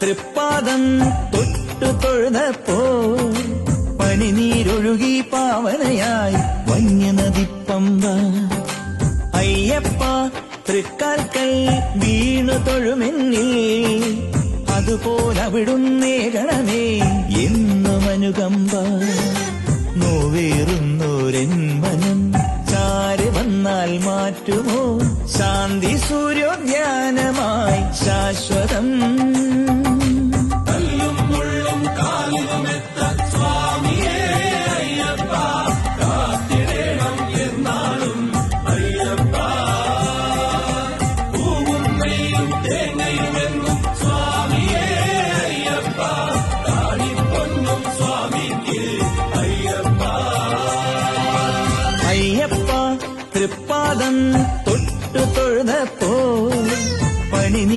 തൃപ്പാദം തൊട്ടു തൊഴുതപ്പോ പനിനീരൊഴുകി പാവനയായി വന്യനദിപ്പമ്പ. അയ്യപ്പ തൃക്കാൽക്കൽ വീണു തൊഴുമെന്നിൽ അതുപോലവിടുന്നേകണമേ എന്നും അനുകമ്പ. നോവേറുന്നോരെൻ മനം ചാരി വന്നാൽ മാറ്റുമോ ശാന്തി സൂര്യോദ്യാനമായി ശാശ്വതം. തേങ്ങയും